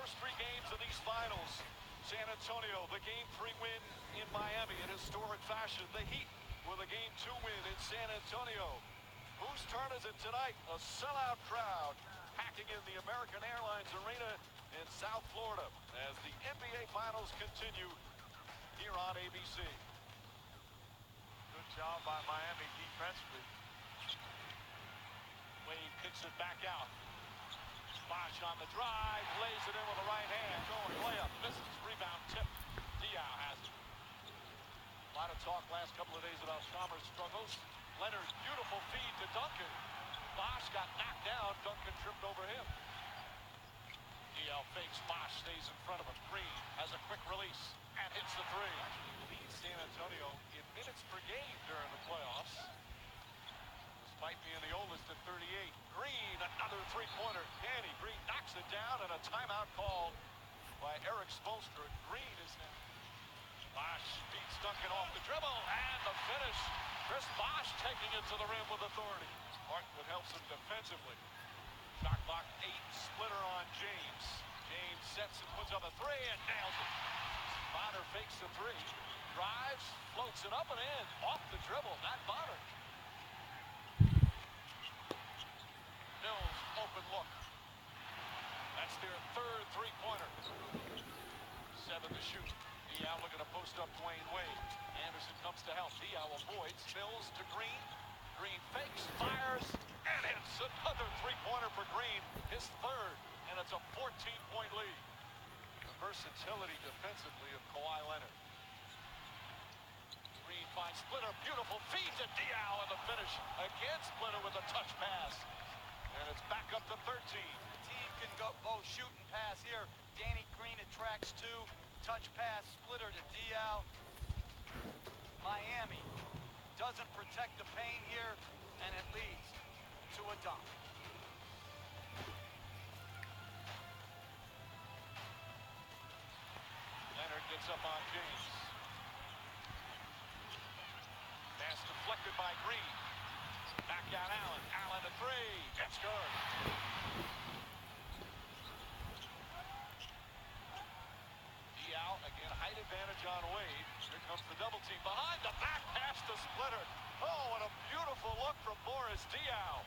first three games of these finals. San Antonio, the Game 3 win in Miami in historic fashion. The Heat with a Game 2 win in San Antonio. Whose turn is it tonight? A sellout crowd packing in the American Airlines Arena in South Florida as the NBA Finals continue here on ABC. Good job by Miami defensively. Wade kicks it back out. Bosh on the drive, lays it in with the right hand. Going layup, misses, rebound, tip. Diaw has it. A lot of talk last couple of days about Chalmers' struggles. Leonard, beautiful feed to Duncan. Bosh got knocked down. Duncan tripped over him. Diaw fakes. Bosh stays in front of him. Green has a quick release and hits the three. Actually leads San Antonio in minutes per game during the playoffs. Despite being the oldest at 38. Green, another three-pointer. Danny Green knocks it down, and a timeout called by Eric Spoelstra. Green is now. Bosh beats Duncan off the dribble, and the finish. Chris Bosh taking it to the rim with authority. Hartwood helps him defensively. Shot clock 8, splitter on James. James sets and puts up a three and nails it. Bonner fakes the three, drives, floats it up and in. Off the dribble, Matt Bonner. Mills, open look. That's their third three-pointer. 7 to shoot. Diaw looking to post up Dwayne Wade. Anderson comes to help. Diaw avoids. Mills to Green. Green fakes, fires, and hits. Another three-pointer for Green. His third, and it's a 14-point lead. The versatility defensively of Kawhi Leonard. Green finds Splitter. Beautiful feed to Diaw and the finish. Again, Splitter with a touch pass. And it's back up to 13. The team can go both shoot and pass here. Danny Green attracts 2. Touch pass, Splitter to Diaw. Miami doesn't protect the paint here, and it leads to a dunk. Leonard gets up on James. Pass deflected by Green. Back out Allen. Allen to three. It's good. Diaw again, height advantage on Wade. Here comes the double team behind the back pass to Splitter. Oh, what a beautiful look from Boris Diaw.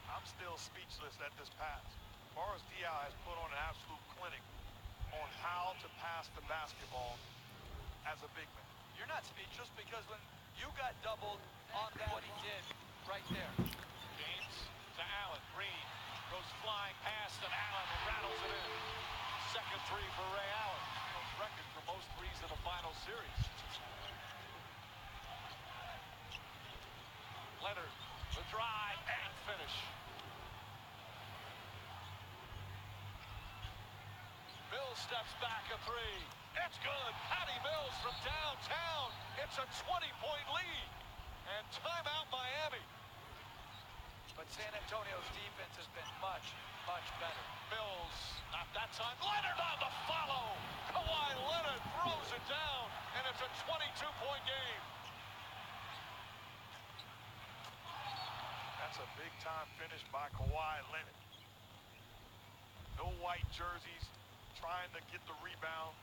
I'm still speechless at this pass. Boris Diaw has put on an absolute clinic on how to pass the basketball as a big man. You're not speechless because when you got doubled on that, what he did right there. James to Allen. Green goes flying past, and Allen rattles it in. Second three for Ray Allen. Record for most threes in the final series. Leonard, the drive and finish. Mills steps back a three. It's good. Patty Mills from downtown. It's a 20-point lead. And timeout Miami. But San Antonio's defense has been much, much better. Mills, not that time. Leonard on the follow. Kawhi Leonard throws it down, and it's a 22-point game. That's a big-time finish by Kawhi Leonard. No white jerseys, trying to get the rebound.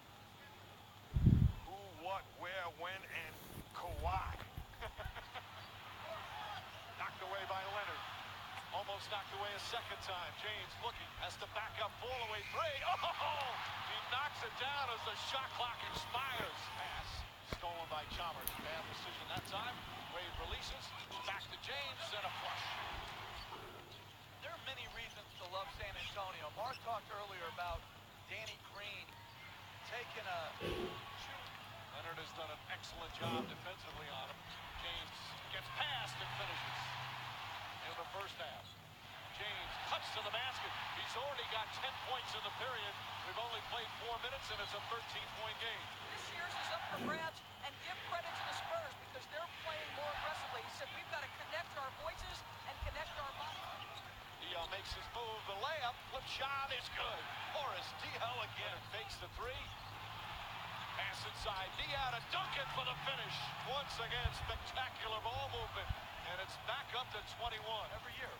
Who, what, where, when, and Kawhi. Knocked away by Leonard. Almost knocked away a second time. James looking, has to back up, fall away three. Oh! He knocks it down as the shot clock expires. Pass stolen by Chalmers. Bad decision that time. Wade releases. Back to James and a flush. There are many reasons to love San Antonio. Mark talked earlier about Danny Green taking a shoot. Leonard has done an excellent job defensively on him. James gets past and finishes in the first half. James cuts to the basket. He's already got 10 points in the period. We've only played 4 minutes, and it's a 13-point game. This year's is up for grabs, and give credit to the Spurs because they're playing more aggressively. He said we've got to connect our voices and connect our bodies. Diaw makes his move. The layup, flip shot is good. Boris Diaw again fakes the three. Pass inside. Diaw to Duncan for the finish. Once again, spectacular ball movement. And it's back up to 21. Every year.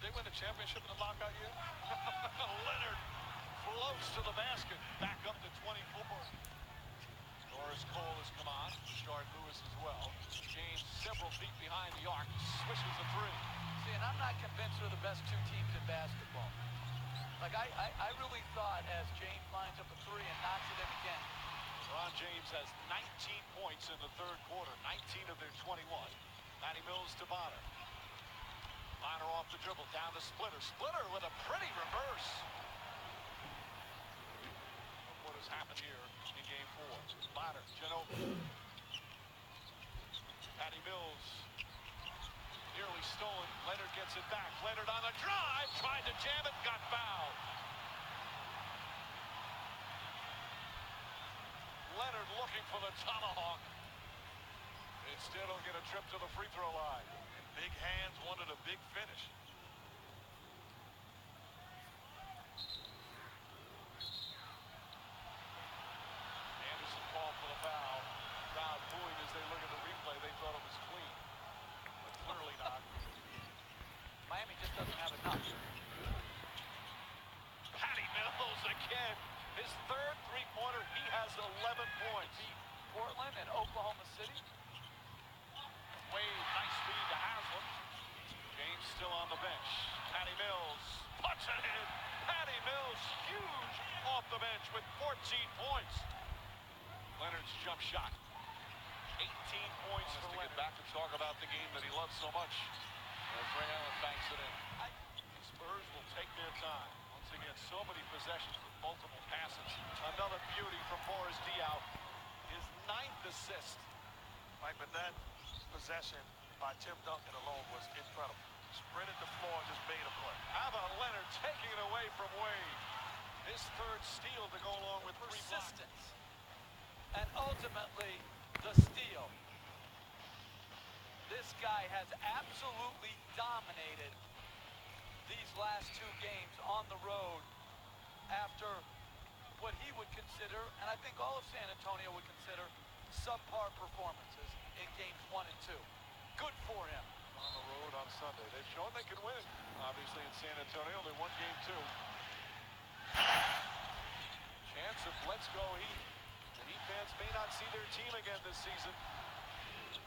Did they win the championship in the lockout year? Leonard Like, I really thought as James lines up a three and knocks it in again. LeBron James has 19 points in the third quarter, 19 of their 21. Patty Mills to Bonner. Bonner off the dribble, down to Splitter. Splitter with a pretty reverse. Look what has happened here in game 4. Bonner, Ginobili. Patty Mills nearly stolen. Leonard gets it back. Leonard on the drive, tried to jam it, got fouled. Leonard looking for the tomahawk. Instead, he'll get a trip to the free throw line. And big hands wanted a big finish. Anderson called for the foul. Crowd booing as they look at the replay. They thought it was clean, but clearly not. Miami just doesn't have enough. Patty Mills again. His third three-pointer. He has 11 points. Portland and Oklahoma City. Wade, nice feed to Haslam. James still on the bench. Patty Mills puts it in. Patty Mills, huge off the bench with 14 points. Leonard's jump shot. 18 points for Leonard. Back to talk about the game that he loves so much. As Ray Allen banks it in. Spurs will take their time. Once again, so many possessions with multiple passes. Another beauty from Boris Diaw. His 9th assist. Right, but that possession by Tim Duncan alone was incredible. Sprinted the floor, just made a play. How about Leonard taking it away from Wade? His third steal to go along with 3 blocks. Persistence. And ultimately, the steal. This guy has absolutely dominated these last 2 games on the road after what he would consider, and I think all of San Antonio would consider, subpar performances in games 1 and 2. Good for him. On the road on Sunday. They've shown they can win. Obviously in San Antonio, they won game 2. Chance of let's go Heat. The Heat fans may not see their team again this season.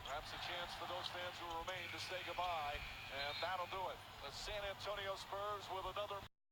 Perhaps a chance for those fans who remain to say goodbye. And that'll do it. The San Antonio Spurs with another